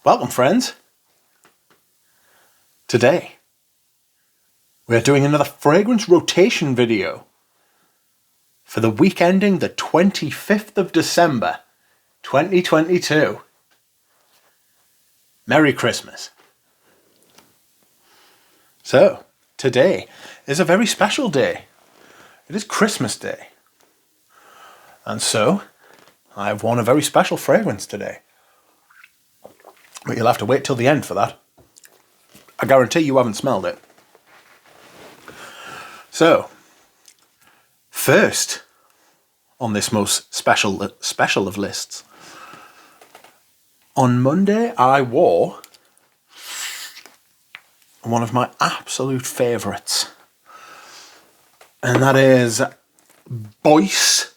Welcome, friends. Today, we're doing another fragrance rotation video for the week ending the 25th of December, 2022. Merry Christmas. So, today is a very special day. It is Christmas Day. And so, I have won a very special fragrance today. But you'll have to wait till the end for that. I guarantee you haven't smelled it. So, first on this most special of lists, on Monday I wore one of my absolute favourites, and that is Boyce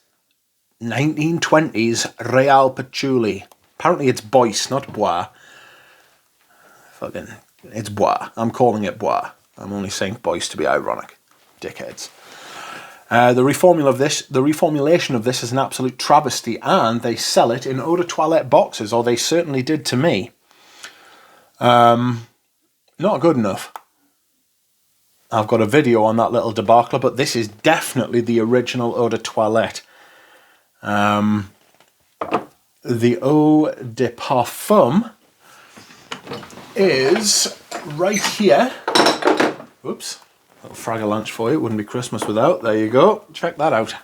1920s Real Patchouli. Apparently it's Boyce, not Bois. It's Bois. I'm calling it Bois. I'm only saying Boyce to be ironic. Dickheads. The reformulation of this is an absolute travesty, and they sell it in eau de toilette boxes, or they certainly did to me. Not good enough. I've got a video on that little debacle, but this is definitely the original eau de toilette. The eau de parfum is right here. Oops. A little frag of lunch for you. It wouldn't be Christmas without. There you go. Check that out.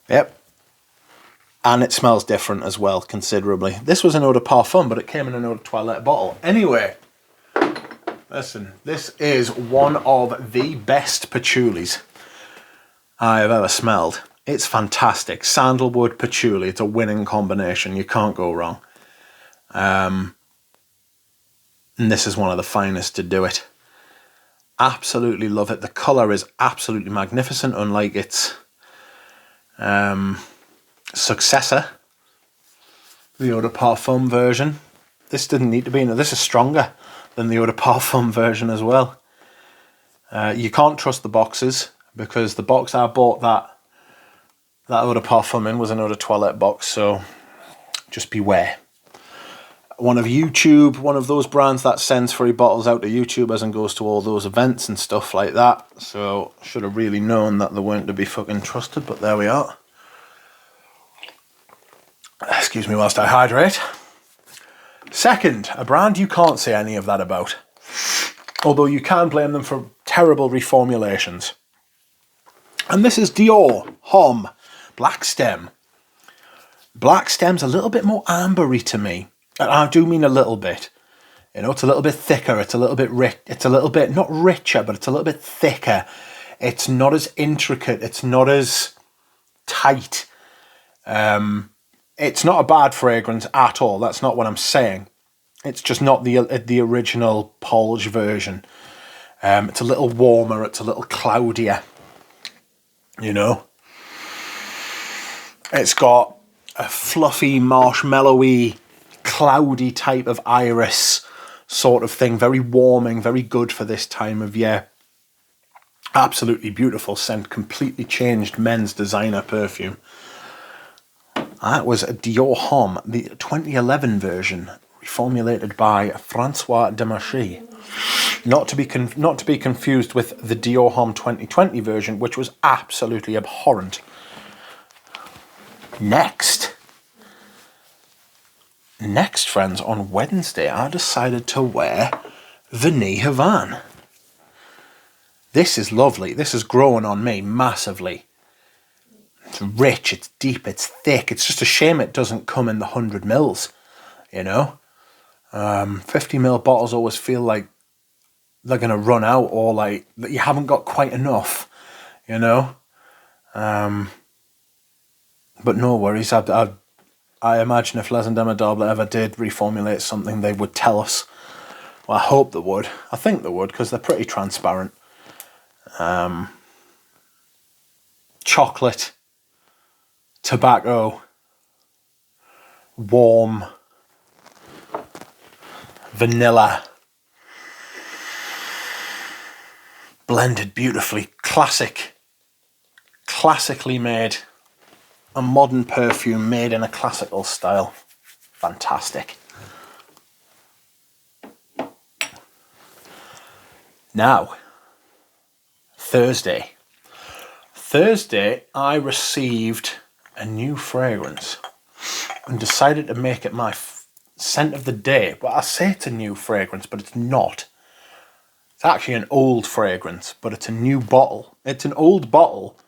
Yep. And it smells different as well, considerably. This was an eau de parfum, but it came in an eau de toilette bottle. Anyway, listen, this is one of the best patchoulis I have ever smelled. It's fantastic. Sandalwood patchouli. It's a winning combination. You can't go wrong. And this is one of the finest to do it. Absolutely love it. The colour is absolutely magnificent, unlike its successor, the eau de parfum version. This didn't need to be. This is stronger than the eau de parfum version as well. You can't trust the boxes, because the box I bought that eau de parfum in was an eau de toilette box, so just beware. One of those brands that sends free bottles out to YouTubers and goes to all those events and stuff like that. So, should have really known that they weren't to be fucking trusted, but there we are. Excuse me whilst I hydrate. Second, a brand you can't say any of that about, although you can blame them for terrible reformulations. And this is Dior Homme Black Stem. Black Stem's a little bit more ambery to me. And I do mean a little bit. You know, it's a little bit thicker, it's a little bit rich, it's a little bit, not richer, but it's a little bit thicker. It's not as intricate, it's not as tight. It's not a bad fragrance at all, that's not what I'm saying. It's just not the original Polge version. It's a little warmer, it's a little cloudier, you know. It's got a fluffy, marshmallowy, cloudy type of iris sort of thing. Very warming, very good for this time of year. Absolutely beautiful scent. Completely changed men's designer perfume. That was a Dior Homme, the 2011 version, reformulated by Francois Demachy. Not to be confused with the Dior Homme 2020 version, which was absolutely abhorrent. Next, friends, on Wednesday, I decided to wear Vanille Havane. This is lovely. This is growing on me massively. It's rich, it's deep, it's thick. It's just a shame it doesn't come in the 100 mils, you know. 50 ml bottles always feel like they're going to run out, or like that you haven't got quite enough, you know. But no worries, I imagine if Les and Demodable ever did reformulate something, they would tell us. Well, I hope they would. I think they would, because they're pretty transparent. Chocolate, tobacco, warm, vanilla, blended beautifully, classically made. A modern perfume made in a classical style. fantastic. Now, Thursday, I received a new fragrance and decided to make it my scent of the day. Well, I say it's a new fragrance, but it's not. It's actually an old fragrance, but it's a new bottle. It's an old bottle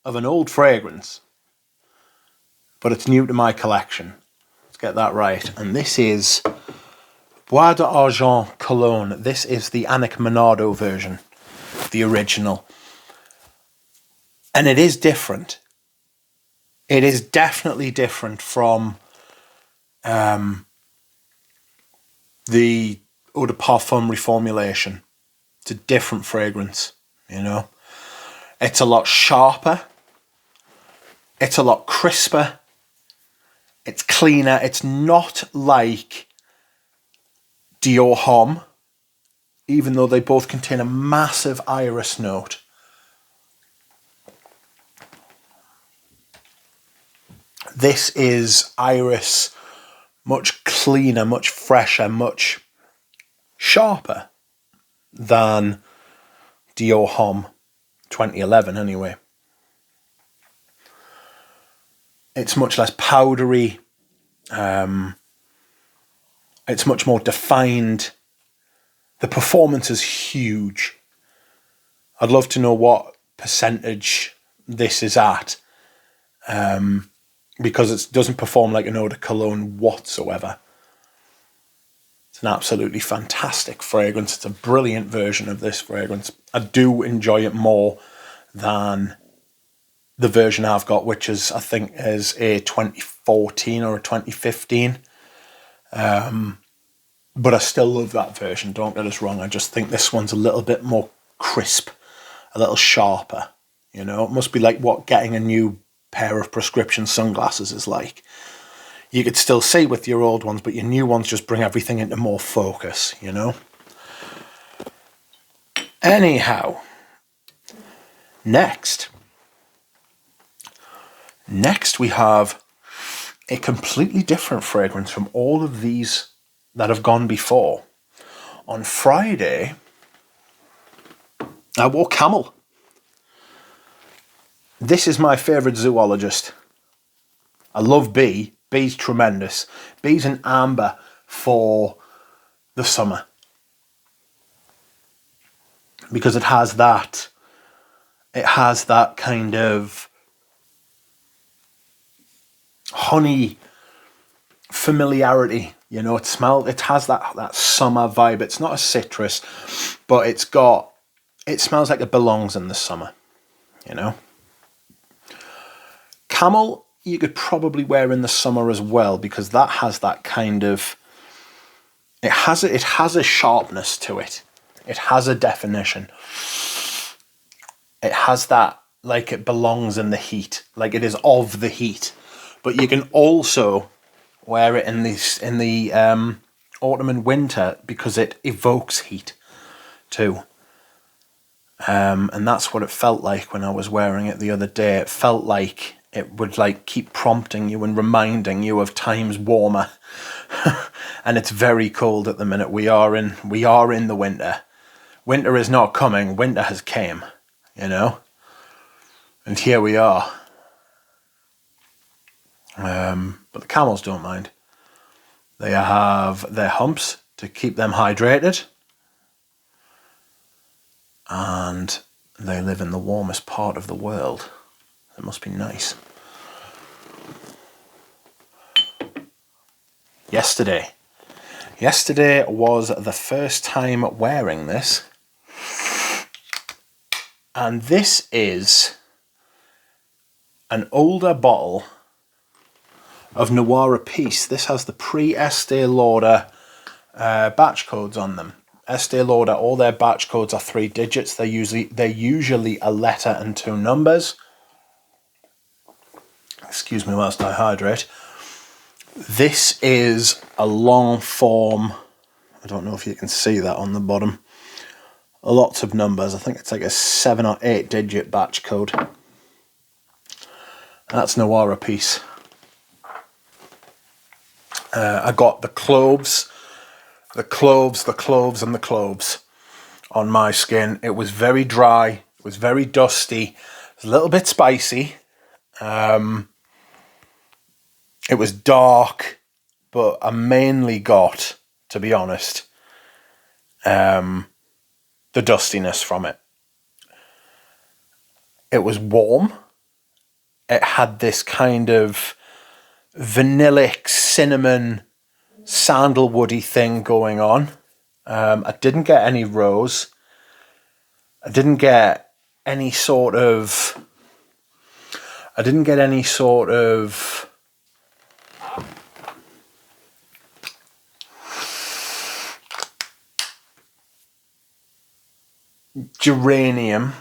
of an old fragrance, but it's new to my collection. Let's get that right. And this is Bois d'Argent Cologne. This is the Annick Monardo version, the original. And it is different. It is definitely different from the Eau de Parfum reformulation. It's a different fragrance, you know. It's a lot sharper. It's a lot crisper. It's cleaner. It's not like Dior Homme, even though they both contain a massive iris note. This is iris, much cleaner, much fresher, much sharper than Dior Homme 2011 anyway. It's much less powdery. It's much more defined. The performance is huge. I'd love to know what percentage this is at, because it doesn't perform like an eau de cologne whatsoever. It's an absolutely fantastic fragrance. It's a brilliant version of this fragrance. I do enjoy it more than the version I've got, which is, I think, is a 2014 or a 2015. But I still love that version, don't get us wrong. I just think this one's a little bit more crisp, a little sharper. You know, it must be like what getting a new pair of prescription sunglasses is like. You could still see with your old ones, but your new ones just bring everything into more focus, you know? Anyhow, next we have a completely different fragrance from all of these that have gone before. On Friday, I wore Camel. This is my favourite zoologist. I love Bee. Bee's tremendous. Bee's an amber for the summer, because it has that kind of honey familiarity, you know. It has that summer vibe. It's not a citrus, but it smells like it belongs in the summer, you know. Camel you could probably wear in the summer as well, because that has that kind of, it has a sharpness to it. It has a definition. It has that, like it belongs in the heat, like it is of the heat. But you can also wear it in the autumn and winter, because it evokes heat too. And that's what it felt like when I was wearing it the other day. It felt like it would like keep prompting you and reminding you of times warmer. And it's very cold at the minute. We are in the winter. Winter is not coming. Winter has came, you know. And here we are. But the camels don't mind. They have their humps to keep them hydrated. And they live in the warmest part of the world. It must be nice. Yesterday was the first time wearing this. And this is an older bottle of Noir Peace. This has the pre-Estee Lauder batch codes on them. Estee Lauder, all their batch codes are 3 digits. They're usually a letter and 2 numbers. Excuse me whilst I hydrate. This is a long form. I don't know if you can see that on the bottom. Lots of numbers. I think it's like a 7 or 8 digit batch code. That's Noir Peace. I got the cloves, and the cloves on my skin. It was very dry, it was very dusty, it was a little bit spicy. It was dark, but I mainly got, to be honest, the dustiness from it. It was warm. It had this kind of vanillic, cinnamon, sandalwoody thing going on. I didn't get any rose. I didn't get any sort of geranium,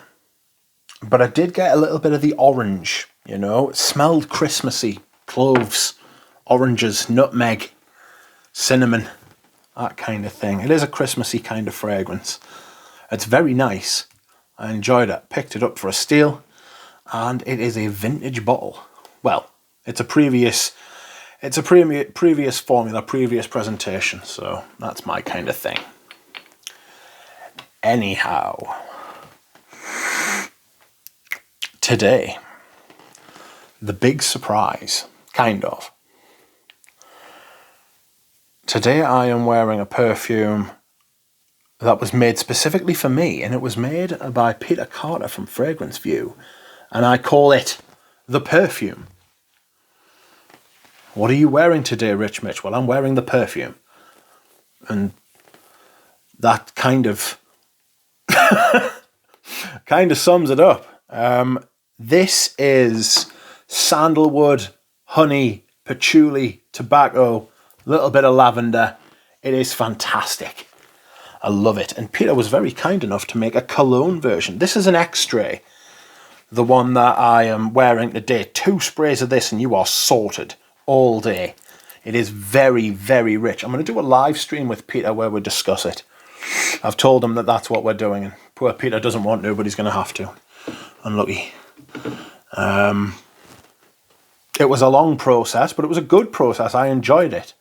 but I did get a little bit of the orange, you know. It smelled Christmassy. Cloves, oranges, nutmeg, cinnamon, that kind of thing. It is a Christmassy kind of fragrance. It's very nice. I enjoyed it. Picked it up for a steal, and it is a vintage bottle. Well, it's a previous formula, previous presentation, so that's my kind of thing. Anyhow, today, the big surprise, kind of. Today I am wearing a perfume that was made specifically for me, and it was made by Peter Carter from Fragrance View, and I call it the perfume. What are you wearing today, Rich Mitch? Well, I'm wearing the perfume, and that kind of sums it up. This is sandalwood, honey, patchouli, tobacco, a little bit of lavender. It is fantastic. I love it. And Peter was very kind enough to make a cologne version. This is an extrait, the one that I am wearing today. 2 sprays of this and you are sorted all day. It is very, very rich. I'm going to do a live stream with Peter where we discuss it. I've told him that that's what we're doing, and poor Peter doesn't want to, but he's going to have to. Unlucky. It was a long process, but it was a good process. I enjoyed it.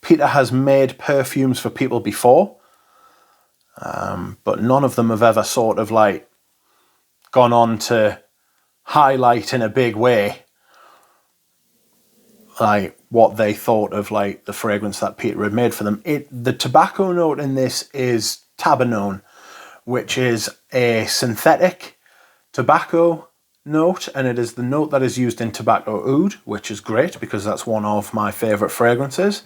Peter has made perfumes for people before, but none of them have ever sort of like gone on to highlight in a big way like what they thought of like the fragrance that Peter had made for them. The tobacco note in this is tabanone, which is a synthetic tobacco note, and it is the note that is used in tobacco oud, which is great because that's one of my favourite fragrances.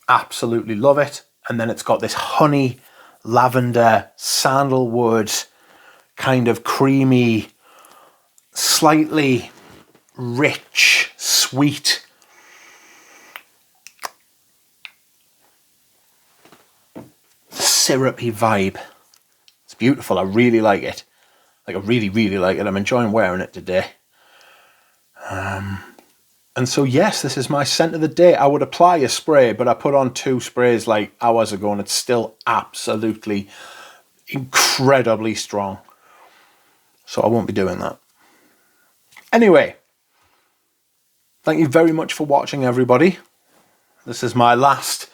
Absolutely love it. And then it's got this honey, lavender, sandalwood, kind of creamy, slightly rich, sweet, syrupy vibe. It's beautiful. I really like it. Like, I really, really like it. I'm enjoying wearing it today. And so, yes, this is my scent of the day. I would apply a spray, but I put on 2 sprays like hours ago, and it's still absolutely incredibly strong. So I won't be doing that. Anyway, thank you very much for watching, everybody. This is my last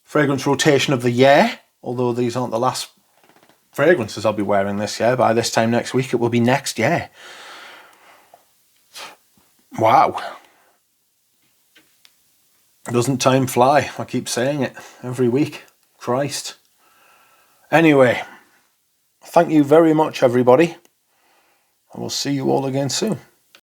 fragrance rotation of the year, although these aren't the last fragrances I'll be wearing this year. By this time next week, it will be next year. Wow. Doesn't time fly? I keep saying it every week. Christ. Anyway, thank you very much, everybody. I will see you all again soon.